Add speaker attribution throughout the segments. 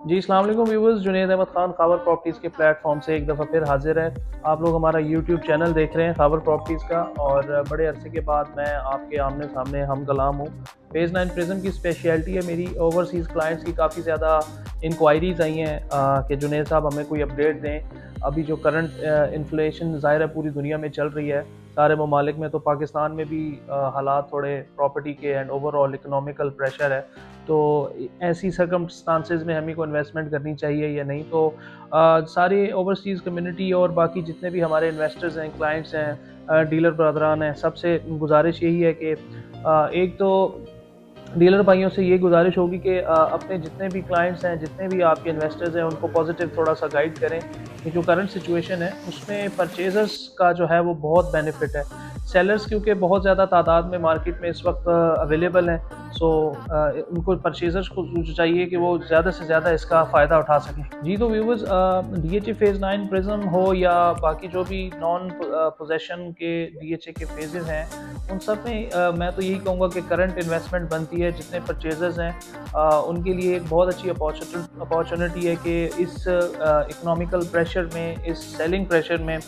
Speaker 1: जी, अस्सलाम वालेकुम viewers. Junaid Ahmad Khan Khawar properties के प्लेटफॉर्म से एक दफ़ा फिर हाजिर है। आप लोग हमारा यूट्यूब चैनल देख रहे हैं ख़ाबर प्रॉपर्टीज़ का, और बड़े अरसे के बाद मैं आपके आमने सामने हम कलाम हूँ। फेज़ 9 प्रिज़्म की स्पेशलिटी है मेरी ओवरसीज़ क्लाइंट्स की काफ़ी ज़्यादा इंक्वायरीज़ आई हैं कि जुनैद साहब हमें कोई अपडेट दें। अभी जो करंट इन्फ्लेशन ज़ाहिर है पूरी दुनिया में चल रही है, सारे ममालिक में, तो पाकिस्तान में भी हालात थोड़े प्रॉपर्टी के एंड ओवरऑल इकोनॉमिकल प्रेशर है। तो ऐसी सर्कमस्टांसेस में हमें को इन्वेस्टमेंट करनी चाहिए या नहीं। तो सारे ओवरसीज़ कम्युनिटी और बाकी जितने भी हमारे इन्वेस्टर्स हैं, क्लाइंट्स हैं, डीलर ब्रदरान हैं, सबसे गुजारिश यही है कि एक तो डीलर भाइयों से ये गुजारिश होगी कि अपने जितने भी क्लाइंट्स हैं, जितने भी आपके इन्वेस्टर्स हैं, उनको पॉजिटिव थोड़ा सा गाइड करें कि जो करंट सिचुएशन है उसमें परचेजर्स का जो है वो बहुत बेनिफिट है। सेलर्स क्योंकि बहुत ज़्यादा तादाद में मार्केट में इस वक्त अवेलेबल हैं, सो उनको परचेजर्स को जो चाहिए कि वो ज़्यादा से ज़्यादा इसका फ़ायदा उठा सकें। जी, तो व्यूवर्स, डीएचए फेज़ 9 प्रिज्म हो या बाकी जो भी नॉन पोजेशन के डीएचए के फेजेस हैं, उन सब में मैं तो यही कहूँगा कि करंट इन्वेस्टमेंट बनती है। जितने परचेजर्स हैं उनके लिए एक बहुत अच्छी अपॉर्चुनिटी है कि इस इकोनॉमिकल प्रेशर में, इस सेलिंग प्रेशर में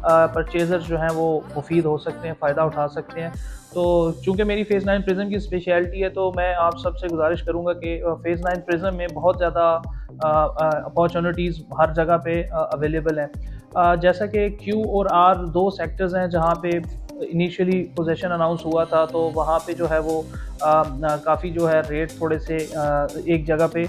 Speaker 1: परचेजर्स जो हैं वो मुफीद हो सकते हैं, फ़ायदा उठा सकते हैं। तो चूँकि मेरी फेज़ 9 प्रिज़्म की स्पेशलिटी है, तो मैं आप सबसे गुजारिश करूँगा कि फेज़ 9 प्रिज़्म में बहुत ज़्यादा अपॉर्चुनिटीज़ हर जगह पे अवेलेबल हैं। जैसा कि क्यू और आर 2 सेक्टर्स हैं जहाँ पे इनिशियली पोजीशन अनाउंस हुआ था, तो वहाँ पे जो है वो काफ़ी जो है रेट थोड़े से एक जगह पे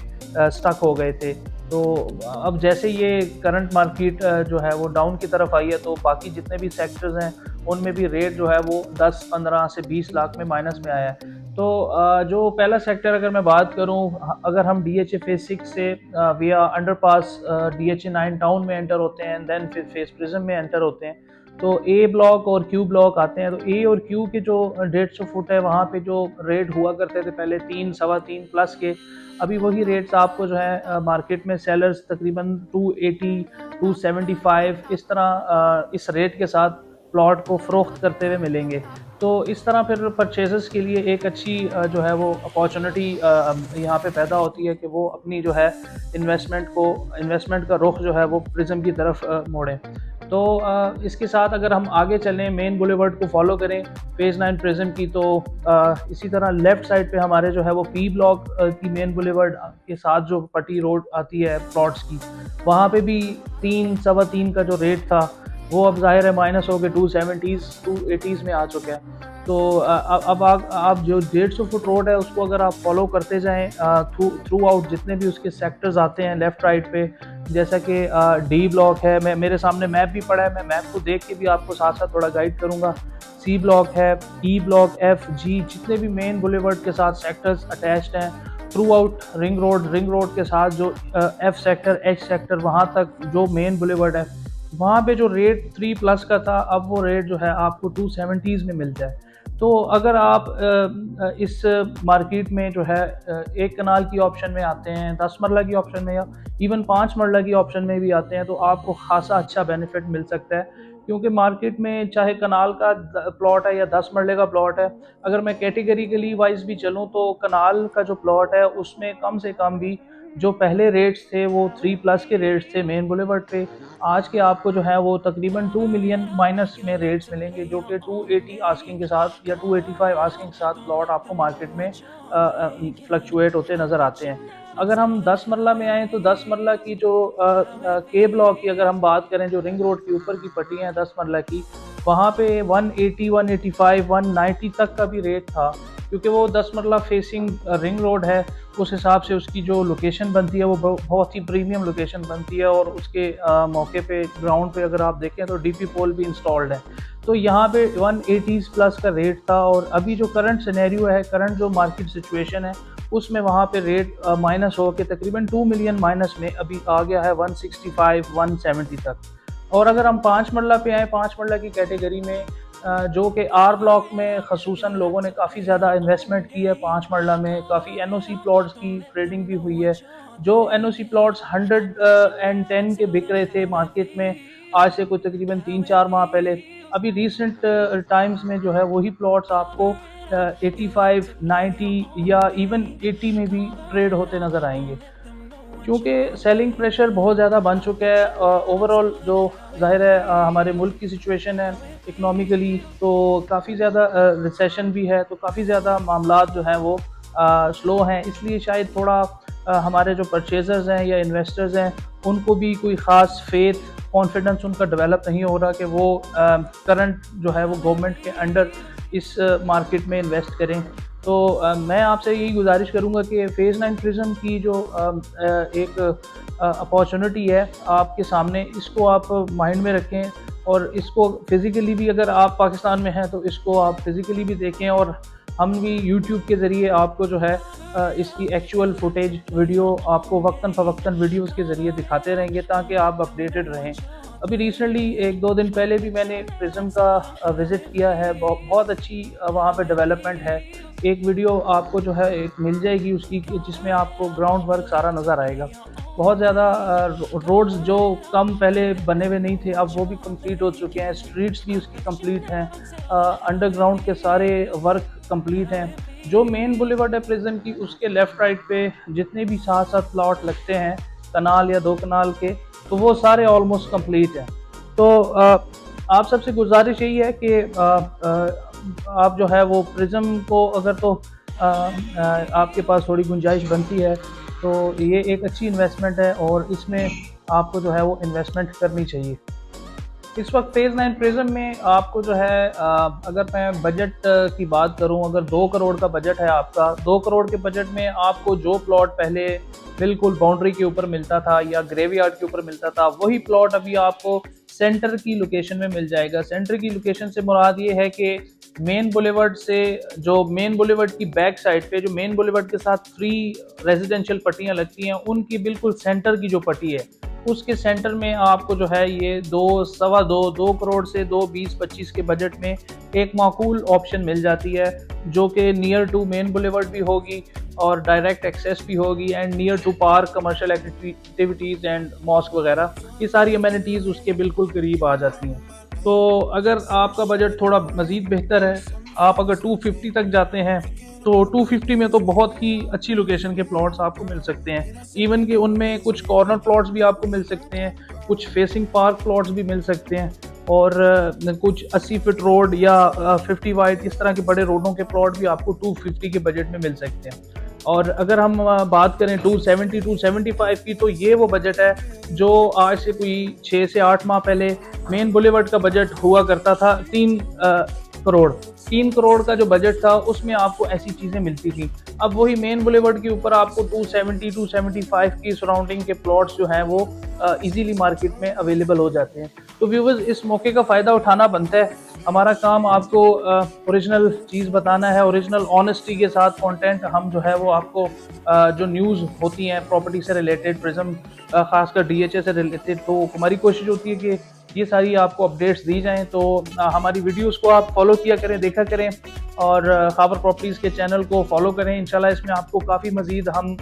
Speaker 1: स्टक हो गए थे। तो अब जैसे ये करंट मार्केट जो है वो डाउन की तरफ आई है, तो बाकी जितने भी सेक्टर्स हैं उनमें भी रेट जो है वो 10, 15 से 20 लाख में माइनस में आया है। तो जो पहला सेक्टर अगर मैं बात करूँ, अगर हम डीएचए फेज़ 6 से विया अंडरपास डीएचए 9 टाउन में एंटर होते हैं, देन फिर फेज़ प्रिज़्म में एंटर होते हैं, तो ए ब्लॉक और क्यू ब्लॉक आते हैं। तो ए और क्यू के जो 150 फुट है वहाँ पे जो रेट हुआ करते थे पहले 3, सवा 3 प्लस के, अभी वही रेट्स आपको जो है मार्केट में सेलर्स तकरीबन 280, 275 इस तरह इस रेट के साथ प्लॉट को फ़रोख्त करते हुए मिलेंगे। तो इस तरह फिर परचेज़र्स के लिए एक अच्छी जो है वो अपॉर्चुनिटी यहाँ पे पैदा होती है कि वो अपनी जो है इन्वेस्टमेंट का रुख जो है वो प्रिज़्म की तरफ मोड़ें। तो इसके साथ अगर हम आगे चलें, मेन बुलेवर्ड को फॉलो करें फेज़ 9 प्रिज़्म की, तो इसी तरह लेफ़्ट साइड पे हमारे जो है वो पी ब्लॉक की मेन बुलेवर्ड के साथ जो पट्टी रोड आती है प्लॉट्स की, वहाँ पे भी 3, सवा 3 का जो रेट था वो अब ज़ाहिर है माइनस हो के 270s, 280s में आ चुका है। तो अब आप जो 150 फुट रोड है उसको अगर आप फॉलो करते जाएँ थ्रू आउट जितने भी उसके सेक्टर्स आते हैं लेफ़्ट राइट पे, जैसा कि डी ब्लॉक है, मेरे सामने मैप भी पड़ा है, मैं मैप को देख के भी आपको साथ साथ थोड़ा गाइड करूँगा। सी ब्लॉक है, ई ब्लॉक, एफ, जी, जितने भी मेन बुलेवर्ड के साथ सेक्टर्स अटैच्ड हैं थ्रू आउट रिंग रोड के साथ जो एफ सेक्टर, एच सेक्टर, वहाँ तक जो मेन बुलेवर्ड है, वहाँ पे जो रेट 3 प्लस का था, अब वो रेट जो है आपको 270s में मिल जाए। तो अगर आप इस मार्केट में जो है एक कनाल की ऑप्शन में आते हैं, 10 मरला की ऑप्शन में, या इवन 5 मरला की ऑप्शन में भी आते हैं, तो आपको खासा अच्छा बेनिफिट मिल सकता है। क्योंकि मार्केट में चाहे कनाल का प्लॉट है या 10 मरले का प्लॉट है, अगर मैं कैटेगरिकली वाइज भी चलूँ तो कनाल का जो प्लॉट है उसमें कम से कम भी जो पहले रेट्स थे वो 3 प्लस के रेट्स थे मेन बुलेवर्ड पे। आज के आपको जो है वो तकरीबन 2 मिलियन माइनस में रेट्स मिलेंगे, जो कि 280 आस्किंग के साथ या 285 आस्किंग के साथ प्लॉट आपको मार्केट में फ्लक्चुएट होते नज़र आते हैं। अगर हम 10 मरला में आएँ, तो 10 मरला की जो के ब्लॉक की अगर हम बात करें, जो रिंग रोड के ऊपर की पट्टियाँ हैं 10 मरला की, वहाँ पे 180, 185, 190 तक का भी रेट था। क्योंकि वो 10 मरला फेसिंग रिंग रोड है, उस हिसाब से उसकी जो लोकेशन बनती है वो बहुत ही प्रीमियम लोकेशन बनती है, और उसके मौके पे ग्राउंड पे अगर आप देखें तो डीपी पोल भी इंस्टॉल्ड है। तो यहाँ पे 180 प्लस का रेट था, और अभी जो करंट सिनेरियो है, करंट जो मार्केट सिचुएशन है, उसमें वहाँ पे रेट माइनस हो के तकरीबन 2 मिलियन माइनस में अभी आ गया है 165, 170 तक। और अगर हम 5 मरला पे आएँ, 5 मरला की कैटेगरी में, जो कि आर ब्लॉक में ख़ुसूसन लोगों ने काफ़ी ज़्यादा इन्वेस्टमेंट की है, 5 मरला में काफ़ी एनओसी प्लॉट्स की ट्रेडिंग भी हुई है। जो एनओसी प्लॉट्स 110 के बिक रहे थे मार्केट में आज से कोई तकरीबन 3-4 माह पहले, अभी रिसेंट टाइम्स में जो है वही प्लॉट्स आपको 85, 90 या इवन 80 में भी ट्रेड होते नज़र आएंगे। क्योंकि सेलिंग प्रेशर बहुत ज़्यादा बन चुका है। ओवरऑल जो ज़ाहिर है हमारे मुल्क की सिचुएशन है इकनॉमिकली, तो काफ़ी ज़्यादा रिसेशन भी है, तो काफ़ी ज़्यादा मामलात जो हैं वो स्लो हैं। इसलिए शायद थोड़ा हमारे जो परचेजर्स हैं या इन्वेस्टर्स हैं उनको भी कोई ख़ास फेथ कॉन्फिडेंस उनका डेवलप नहीं हो रहा कि वो करंट जो है वो गवर्नमेंट के अंडर इस मार्केट में इन्वेस्ट करें। तो मैं आपसे यही गुजारिश करूंगा कि फेज़ 9 प्रिज्म की जो एक अपॉर्चुनिटी है आपके सामने, इसको आप माइंड में रखें और इसको फिज़िकली भी, अगर आप पाकिस्तान में हैं तो इसको आप फिज़िकली भी देखें, और हम भी यूट्यूब के ज़रिए आपको जो है इसकी एक्चुअल फुटेज वीडियो आपको वक्तन फ़वक्तन वीडियोज़ के ज़रिए दिखाते रहेंगे ताकि आप अपडेटेड रहें। अभी रिसेंटली 1-2 दिन पहले भी मैंने प्रिज्म का विज़िट किया है, बहुत अच्छी वहाँ पे डेवलपमेंट है। एक वीडियो आपको जो है एक मिल जाएगी उसकी, जिसमें आपको ग्राउंड वर्क सारा नज़र आएगा। बहुत ज़्यादा रोड्स जो कम पहले बने हुए नहीं थे अब वो भी कंप्लीट हो चुके हैं, स्ट्रीट्स भी उसकी कंप्लीट हैं, अंडरग्राउंड के सारे वर्क कंप्लीट हैं। जो मेन बुलेवार्ड है प्रिज्म की, उसके लेफ़्ट राइट पे जितने भी 7-7 प्लॉट लगते हैं कनाल या 2 कनाल के, तो वो सारे ऑलमोस्ट कंप्लीट हैं। तो आप सबसे गुजारिश यही है कि आप जो है वो प्रिज्म को, अगर तो आपके पास थोड़ी गुंजाइश बनती है तो ये एक अच्छी इन्वेस्टमेंट है और इसमें आपको जो है वो इन्वेस्टमेंट करनी चाहिए। इस वक्त फेज़ 9 प्रिज्म में आपको जो है अगर मैं बजट की बात करूं, अगर 2 करोड़ का बजट है आपका, 2 करोड़ के बजट में आपको जो प्लॉट पहले बिल्कुल बाउंड्री के ऊपर मिलता था या ग्रेवयार्ड के ऊपर मिलता था, वही प्लॉट अभी आपको सेंटर की लोकेशन में मिल जाएगा। सेंटर की लोकेशन से मुराद ये है कि मेन बुलेवर्ड से, जो मेन बुलेवर्ड की बैक साइड पे, जो मेन बुलेवर्ड के साथ 3 रेजिडेंशियल पट्टियाँ लगती हैं, उनकी बिल्कुल सेंटर की जो पट्टी है उसके सेंटर में आपको जो है ये 2 करोड़ से 2-20-25 के बजट में एक माकूल ऑप्शन मिल जाती है, जो कि नियर टू मेन बुलेवर्ड भी होगी और डायरेक्ट एक्सेस भी होगी, and near to park, commercial activities and mosque वगैरह, ये सारी अमेनिटीज़ उसके बिल्कुल करीब आ जाती हैं। तो अगर आपका बजट थोड़ा मज़ीद बेहतर है, आप अगर 250 तक जाते हैं, तो 250 में तो बहुत ही अच्छी लोकेशन के प्लॉट्स आपको मिल सकते हैं। इवन कि उनमें कुछ कॉर्नर प्लॉट्स भी आपको मिल सकते हैं, कुछ फेसिंग पार्क प्लॉट्स भी मिल सकते हैं, और कुछ 80 फीट रोड या 50 वाइड, इस तरह के बड़े रोडों के प्लॉट भी आपको 250 के बजट में मिल सकते हैं। और अगर हम बात करें 270 275 की, तो ये वो बजट है जो आज से कोई 6 से 8 माह पहले मेन बुलेवर्ड का बजट हुआ करता था 3 करोड़। 3 करोड़ का जो बजट था उसमें आपको ऐसी चीज़ें मिलती थी। अब वही मेन बुलेवर्ड के ऊपर आपको 270 275 की सराउंडिंग के प्लॉट्स जो हैं वो इजीली मार्केट में अवेलेबल हो जाते हैं। तो व्यूवर्स, इस मौके का फ़ायदा उठाना बनता है। हमारा काम आपको ओरिजिनल चीज़ बताना है, ओरिजिनल ऑनेस्टी के साथ कंटेंट हम जो है वो आपको जो न्यूज़ होती हैं प्रॉपर्टी से रिलेटेड, प्रिज्म खासकर डीएचए से रिलेटेड, तो हमारी कोशिश होती है कि ये सारी आपको अपडेट्स दी जाएं। तो हमारी वीडियोस को आप फॉलो किया करें, देखा करें, और खाबर प्रॉपर्टीज़ के चैनल को फॉलो करें। इंशाल्लाह इसमें आपको काफ़ी मज़ीद हम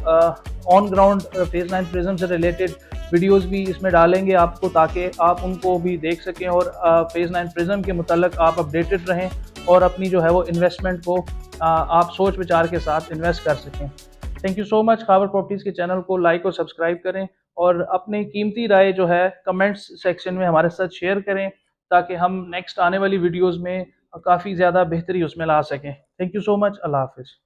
Speaker 1: ऑन ग्राउंड फेज़ 9 प्रिज्म से रिलेटेड वीडियोस भी इसमें डालेंगे आपको, ताकि आप उनको भी देख सकें और फेज़ 9 प्रिज्म के मुताल्लिक आप अपडेटेड रहें और अपनी जो है वो इन्वेस्टमेंट को आप सोच विचार के साथ इन्वेस्ट कर सकें। Thank you so much. खाबर properties के चैनल को लाइक और सब्सक्राइब करें और अपनी कीमती राय जो है कमेंट्स सेक्शन में हमारे साथ शेयर करें, ताकि हम नेक्स्ट आने वाली वीडियोज़ में काफ़ी ज़्यादा बेहतरी उसमें ला सकें। Thank you so much. Allah हाफ़िज़।